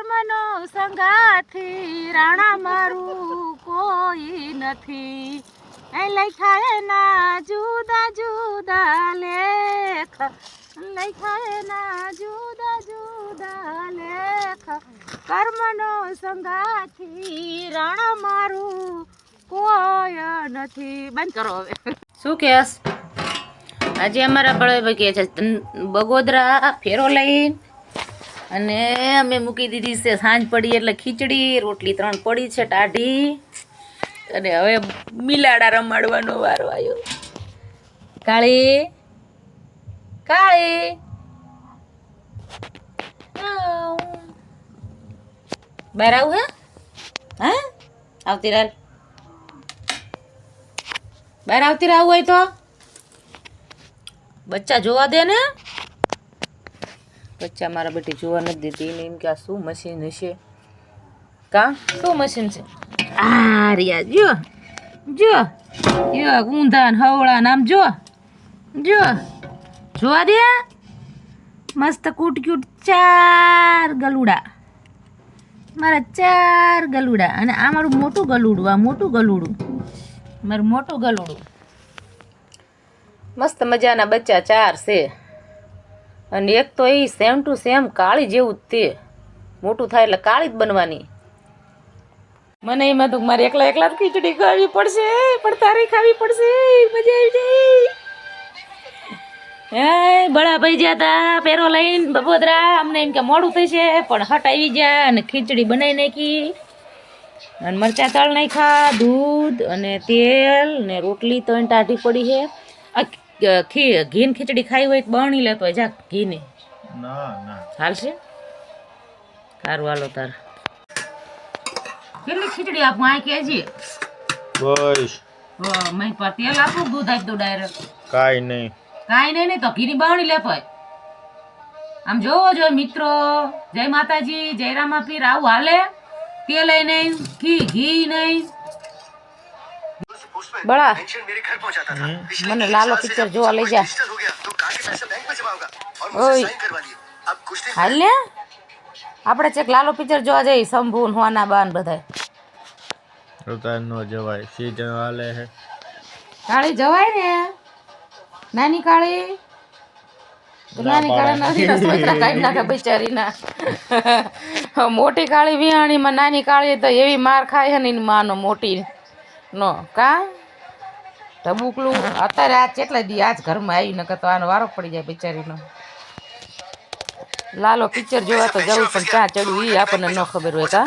કર્મનો સંગાથી રાણા મારું કોઈ નથી એ લખાય ના જુદા જુદા લેખ લખાય ના જુદા જુદા લેખ કર્મનો સંગાથી રાણા મારું કોઈ નથી બંધ કરો હવે શું કહેસ આજે અમારા બળે કે છે બગોદરા ફેરો લઈને અને અમે મૂકી દીધી છે સાંજ પડી એટલે ખીચડી રોટલી 3 પડી છે ટાઢી અને હવે મિલાડા રમાડવાનો વારો આવ્યો કાળી કાળી બહાર આવું હે હા આવતી રાલ બહાર આવતી રહું હોય તો બચ્ચા જોવા દે ને બચ્ચા મારા બેટી જોવા નથી દેતી એને એમ કે આ શું મશીન હશે કા શું મશીન છે આ રિયા જો જો યો ઊંધા ને હવળા નામ જો જો જોવા દે મસ્ત કૂટ ક્યુટ 4 ગલુડા મારા 4 ગલુડા અને આ મારું મોટું ગલુડું આ મોટું ગલુડું મારું મોટું ગલુડું મસ્ત મજાના બચ્ચા 4 છે અને એક તો એ સેમ ટુ સેમ કાળી જેવું જ તે મોટું થાય એટલે કાળી જ બનવાની મને એમાં તો મારે એકલા એકલા જ ખીચડી ખાવી પડશે પણ તારી ખાવી પડશે મજા આવી જાય હે બળા ભાઈ જ્યાં તા પેરો લઈને બગોદરા અમને એમ કે મોડું થશે પણ હટ આવી ગયા અને ખીચડી બનાવી નાખી અને મરચાં તળ નાખ્યા દૂધ અને તેલ ને રોટલી તો ટાઢી પડી છે ઘીન ખીચડી ખાઈ હોય તો બણી લેતો હોય જા ઘીને ના ના ચાલશે સારું હાલો તાર કેટલી ખીચડી આપું આ કેજી બસ મેં પર તેલ આપું દૂધ આપી દો ડાયરેક્ટ કાંઈ નહીં તો ઘીની બણી લેતો હોય આમ જોવો જોઈએ મિત્રો જય માતાજી જય રામાપીર આવું હાલે તેલ નહીં ઘી નહીં બળા મને લાલો પિક્ચર જોવા લઈ જા ઓય હાલ ને આપણે ચેક લાલો પિક્ચર જોવા જઈએ શંભુ હોના બાન બધા નો જવાય સીઝન હાલે હે કાળી જવાય ને નાની કાળી નાની કાળી નથી રસોઈતા કાઢી નાખે બિચારીના મોટી કાળી વિહાણીમાં નાની કાળી તો એવી માર ખાય છે ને એની માનો મોટી નો કા ઢબુકલું અત્યારે આ કેટલા દી આજ ઘરમાં આવી નકર તો આનો વારો પડી જાય બિચારીનો લાલો પિક્ચર જોવા તો જવું પણ ક્યાં ચડવું એ આપણને ન ખબર હોય કા